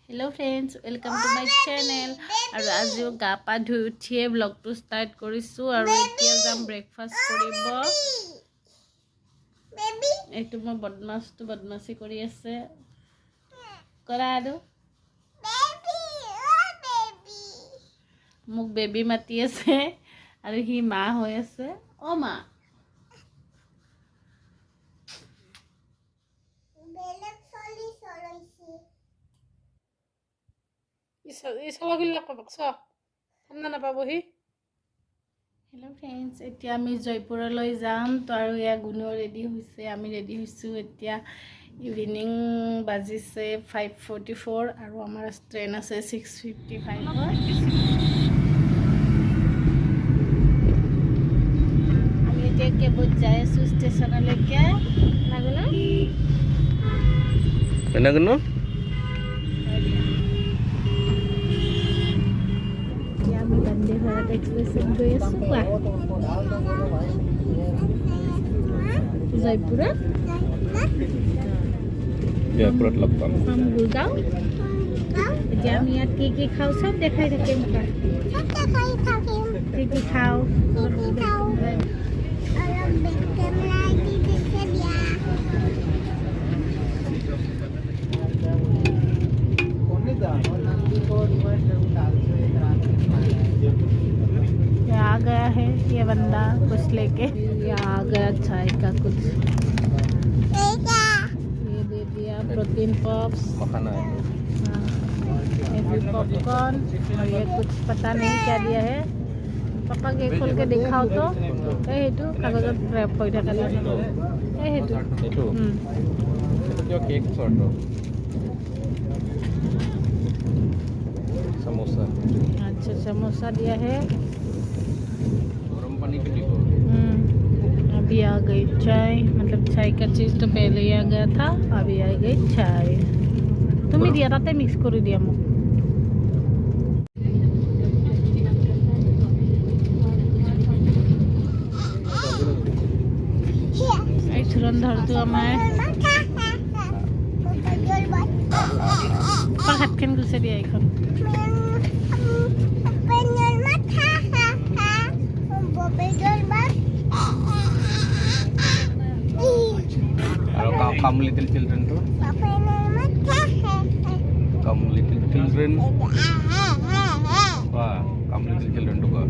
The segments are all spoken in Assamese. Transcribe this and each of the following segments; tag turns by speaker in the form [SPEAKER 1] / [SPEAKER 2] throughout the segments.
[SPEAKER 1] Hello friends, welcome to my channel. আৰু আজিও গা পা ধুই উঠিয়ে ব্লগটো ষ্টাৰ্ট কৰিছো আৰু এতিয়া যাম ব্ৰেকফাষ্ট কৰিব। বেবি এইটো মই বদমাছি কৰি আছে। কৰা আৰু বেবি মোক বেবি মাতি আছে আৰু হি মা হৈ আছে। ও মা Hello friends, এতিয়া আমি জয়পুৰলৈ যাম তো আৰু ইয়া গুণো ৰেডি হৈছে, আমি ৰেডি হৈছোঁ। এতিয়া ইভিনিং বাজিছে 5:44 আৰু আমাৰ ট্ৰেইন আছে 6:55। আমি এতিয়া কেবত যাই আছোঁ ষ্টেচনলৈকে।
[SPEAKER 2] Benar-benar?
[SPEAKER 1] Jaypura
[SPEAKER 2] Jaypura Telkom.
[SPEAKER 1] From Gurgaon. Jadi আমি ইয়াত কি খাও সব দেখাই থাকিম। কি খাও आ गया है ये बंदा कुछ लेके। ये आ गया चाय का कुछ, ये दे दिया प्रोटीन पॉप्स,
[SPEAKER 2] Makanan.
[SPEAKER 1] ये भी पॉपकॉर्न और ये कुछ पता नहीं क्या दिया है। पापा के खोल के दिखाओ तो हेतु कागजत रैप হৈ থাকে না এই হেতু
[SPEAKER 2] Itu. Itu jo cake sort of. Samosa.
[SPEAKER 1] अच्छा समोसा दिया है।
[SPEAKER 2] गरम पानी के लिखो।
[SPEAKER 1] अभी आ गई चाय, मतलब चाय का चीज़ तो पहले ही आ गया था, अभी आ गई चाय। तुम्हें दिया था मिक्स कर दिया मुझे। धुरंधर तो हमारे पर हाथ खेन गुसे दिया इखन
[SPEAKER 2] Come little children to come little children. Wah, come little children to go.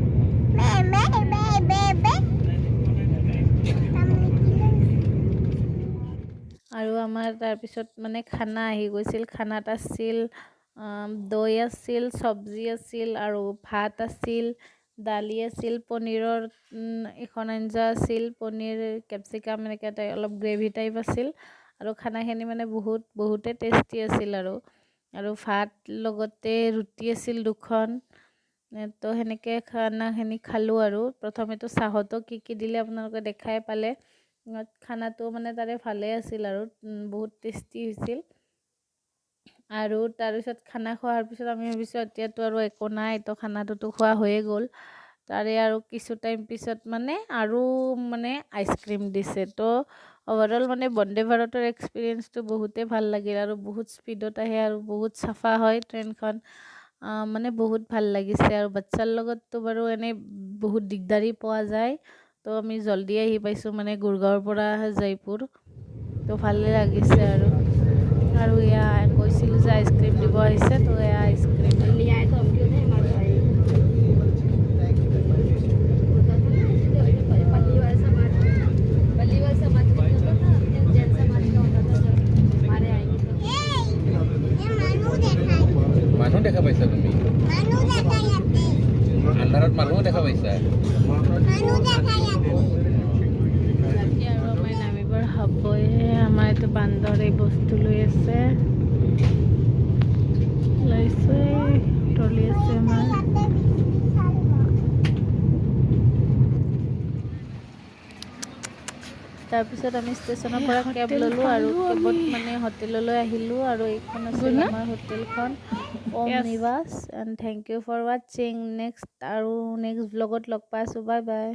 [SPEAKER 2] আৰু আমাৰ তাৰপিছত মানে খানা আহি গৈছিল। খানাত আছিল দৈ আছিল, চব্জি আছিল আৰু ভাত আছিল, দালি আছিল, পনীৰৰ এখন আঞ্জা আছিল, পনীৰ কেপচিকাম এনেকৈ অলপ গ্ৰেভি টাইপ আছিল আৰু খানাখিনি মানে বহুতে টেষ্টি আছিল আৰু ভাত লগতে ৰুটি আছিল দুখন। তো সেনেকৈ খানাখিনি খালোঁ আৰু প্ৰথমেতো চাহতো কি দিলে আপোনালোকে দেখাই পালে। খানাটো মানে তাৰে ভালে আছিল আৰু বহুত টেষ্টি হৈছিল। আৰু তাৰপিছত খানা খোৱাৰ পিছত আমি ভাবিছোঁ এতিয়াতো আৰু একো নাই, তো খানাটোতো খোৱা হৈয়ে গ'ল। তাৰে আৰু কিছু টাইম পিছত মানে আৰু মানে আইচক্ৰীম দিছে। তো ওভাৰঅল মানে বন্দে ভাৰতৰ এক্সপিৰিয়েঞ্চটো বহুতেই ভাল লাগিল আৰু বহুত স্পীডত আহে আৰু বহুত চাফা হয় ট্ৰেইনখন, মানে বহুত ভাল লাগিছে। আৰু বাচ্চাৰ লগততো বাৰু এনেই বহুত দিগদাৰী পোৱা যায়, তো আমি জল্দি আহি পাইছোঁ মানে গুৰগাঁৱৰ পৰা জয়পুৰ, তো ভালে লাগিছে। আৰু এয়া কৈছিলোঁ যে আইচক্ৰীম দিব আহিছে, তো এয়া আইচক্ৰীম মানুহ দেখা পাইছা তুমি? আন্ধাৰত মানুহ দেখা পাইছা?
[SPEAKER 1] হ'বয়ে। আমাৰ এইটো বান্দৰে বস্তু লৈ আছে, লৈছে ট্ৰলি আছে আমাৰ। তাৰপিছত আমি ষ্টেচনৰ পৰা কেব ল'লোঁ আৰু কেবত মানে হোটেললৈ আহিলোঁ আৰু এইখন আছিল আমাৰ হোটেলখন ওম নিৱাস। এণ্ড থেংক ইউ ফৰ ৱাচিং। নেক্সট ব্লগত লগ পাইছোঁ। Bye bye.